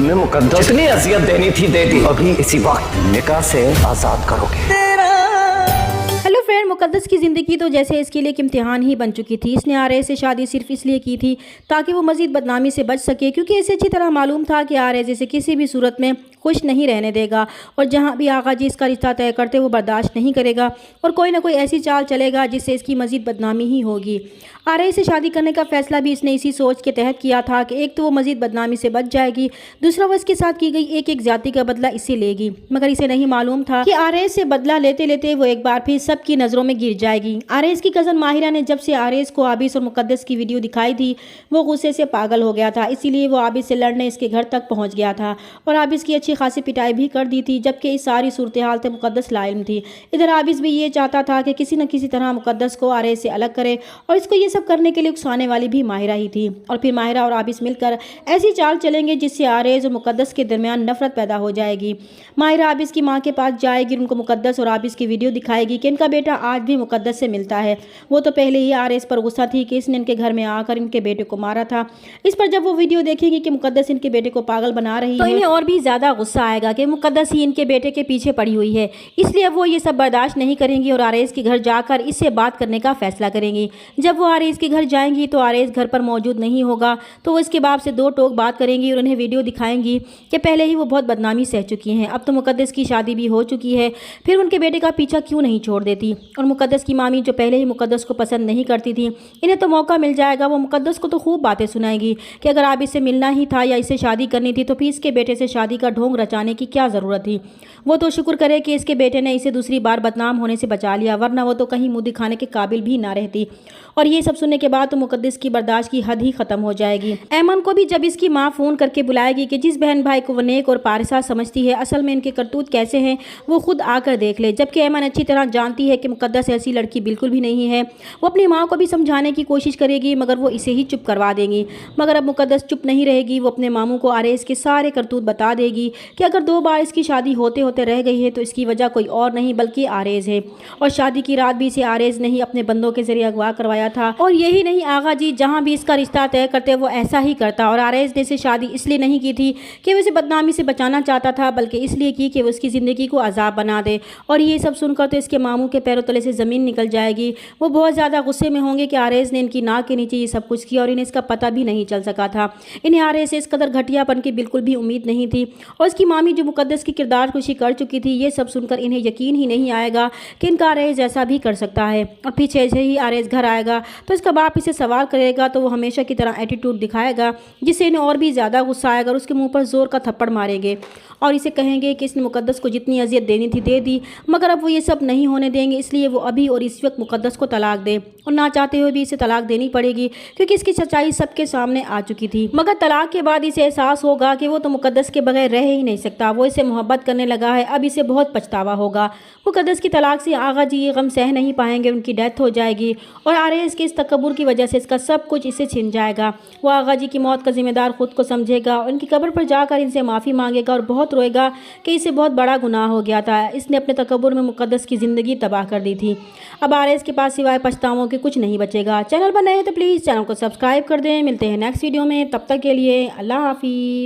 तुम्हें मुकद्दस जितनी अजियत देनी थी दे दी, अभी इसी वक्त निकाह से आजाद करोगे। हेलो फ्रेंड, मुकद्दस की ज़िंदगी तो जैसे इसके लिए एक इम्तिहान ही बन चुकी थी। इसने आरए से शादी सिर्फ इसलिए की थी ताकि वो मज़ीद बदनामी से बच सके, क्योंकि इसे अच्छी तरह मालूम था कि आरए जैसे किसी भी सूरत में खुश नहीं रहने देगा और जहाँ भी आगा जी इसका रिश्ता तय करते वो बर्दाश्त नहीं करेगा और कोई ना कोई ऐसी चाल चलेगा जिससे इसकी मज़ीद बदनामी ही होगी। आरए से शादी करने का फैसला भी इसने इसी सोच के तहत किया था कि एक तो वो मज़ीद बदनामी से बच जाएगी, दूसरा वो इसके साथ की गई एक एक जाति का बदला इससे लेगी। मगर इसे नहीं मालूम था कि आरए से बदला लेते लेते वो एक बार फिर सबकी नज़रों में गिर जाएगी। आरएस की कज़न माहिरा ने जब से आरएस को आबिस और मुकद्दस की वीडियो दिखाई थी वो गुस्से से पागल हो गया था, इसीलिए वो आबिस से लड़ने इसके घर तक पहुंच गया था और आबिस की अच्छी खासी पिटाई भी कर दी थी, जबकि इस सारी सूरत हाल से मुकद्दस लाइम थी। इधर आबिस भी ये चाहता था कि किसी न किसी तरह मुकद्दस को आरएस से अलग करे और इसको ये सब करने के लिए उकसाने वाली भी माहिरा ही थी। और फिर माहिरा और आबिस मिलकर ऐसी चाल चलेंगे जिससे आरएस और मुकद्दस के दरमियान नफरत पैदा हो जाएगी। माहिरा आबिस की माँ के पास जाएगी, उनको मुकद्दस और आबिस की वीडियो दिखाएगी कि इनका बेटा आज भी मुकद्दस से मिलता है। वो तो पहले ही आरएस पर गुस्सा थी कि इसने इनके घर में आकर इनके बेटे को मारा था। इस पर जब वो वीडियो देखेंगी कि मुकद्दस इनके बेटे को पागल बना रही है तो इन्हें और भी ज्यादा गुस्सा आएगा कि मुकद्दस ही इनके बेटे के पीछे पड़ी हुई है। इसलिए वो ये सब बर्दाश्त नहीं करेंगी और आरएस के घर जाकर इससे बात करने का फैसला करेंगी। जब वो आरएस के घर जाएंगी तो आरएस घर पर मौजूद नहीं होगा, तो वो इसके बाप से दो टोक बात करेंगी और उन्हें वीडियो दिखाएंगी कि पहले ही वो बहुत बदनामी सह चुकी हैं, अब तो मुकद्दस की शादी भी हो चुकी है, फिर उनके बेटे का पीछा क्यों नहीं छोड़ देती। और मुकद्दस की मामी जो पहले ही मुकद्दस को पसंद नहीं करती थी, इन्हें तो मौका मिल जाएगा, वो मुकद्दस को तो खूब बातें सुनाएगी कि अगर आप इससे मिलना ही था या इससे शादी करनी थी तो फिर इसके बेटे से शादी का ढोंग रचाने की क्या ज़रूरत थी। वो तो शुक्र करे कि इसके बेटे ने इसे दूसरी बार बदनाम होने से बचा लिया, वरना वो तो कहीं मुँह दिखाने के काबिल भी ना रहती। और ये सब सुनने के बाद तो मुकद्दस की बर्दाश्त की हद ही खत्म हो जाएगी। ऐमन को भी जब इसकी माँ फ़ोन करके बुलाएगी कि जिस बहन भाई को वो नेक और पारिसा समझती है, असल में इनके करतूत कैसे हैं वो खुद आकर देख ले, जबकि ऐमन अच्छी तरह जानती है कि मुकद्दस ऐसी लड़की बिल्कुल भी नहीं है। वो अपनी माँ को भी समझाने की कोशिश करेगी मगर वो इसे ही चुप करवा देंगी। मगर अब मुकद्दस चुप नहीं रहेगी, वो अपने मामू को आरएस के सारे करतूत बता देगी कि अगर 2 बार इसकी शादी होते होते रह गई है तो इसकी वजह कोई और नहीं बल्कि आरएस है, और शादी की रात भी इसे आरएस ने ही अपने बंदों के जरिए अगवा करवाया था। और यही नहीं, आगा जी जहाँ भी इसका रिश्ता तय करते वो ऐसा ही करता। और आरएस ने इसे शादी इसलिए नहीं की थी कि वो इसे बदनामी से बचाना चाहता था, बल्कि इसलिए की कि वो उसकी ज़िंदगी को अजाब बना दे। और ये सब सुनकर तो इसके मामू के पैरों तले से ज़मीन निकल जाएगी। वो बहुत ज़्यादा गुस्से में होंगे कि आरएस ने इनकी नाक के नीचे ये सब कुछ किया और इन्हें इसका पता भी नहीं चल सका था। इन्हें आरएस से इस कदर घटियापन की बिल्कुल भी उम्मीद नहीं थी। और इसकी मामी जो मुकद्दस की किरदार खुशी कर चुकी थी, ये सब सुनकर इन्हें यकीन ही नहीं आएगा कि इनका आरएस ऐसा भी कर सकता है। और पीछे से ही आरएस घर आएगा तो इसका बाप इसे सवाल करेगा तो वो हमेशा की तरह एटीट्यूड दिखाएगा, जिससे इन्हें और भी ज़्यादा गुस्सा आएगा और उसके मुंह पर जोर का थप्पड़ मारेंगे और इसे कहेंगे कि इसने मुकद्दस को जितनी अजियत देनी थी दे दी, मगर अब वो ये सब नहीं होने देंगे, इसलिए वो अभी और इस वक्त मुकद्दस को तलाक दे। और ना चाहते हुए भी इसे तलाक देनी पड़ेगी क्योंकि इसकी सच्चाई सबके सामने आ चुकी थी। मगर तलाक के बाद इसे एहसास होगा कि वो तो मुकद्दस के बगैर रह ही नहीं सकता, वो इसे मोहब्बत करने लगा है, अब इसे बहुत पछतावा होगा। मुकद्दस की तलाक से आगा जी ये गम सह नहीं पाएंगे, उनकी डेथ हो जाएगी और आरएस के इस तकब्बुर की वजह से इसका सब कुछ इसे छिन जाएगा। वो आगा जी की मौत का जिम्मेदार खुद को समझेगा और इनकी कब्र पर जाकर इनसे माफ़ी मांगेगा और बहुत रोएगा कि इसे बहुत बड़ा गुनाह हो गया था, इसने अपने तकब्बुर में मुकद्दस की ज़िंदगी तबाह कर दी थी। अब आरएस के पास सिवाय पछतावों के कुछ नहीं बचेगा। चैनल पर नए हैं तो प्लीज़ चैनल को सब्सक्राइब कर दें। मिलते हैं नेक्स्ट वीडियो में, तब तक के लिए अल्लाह हाफिज़।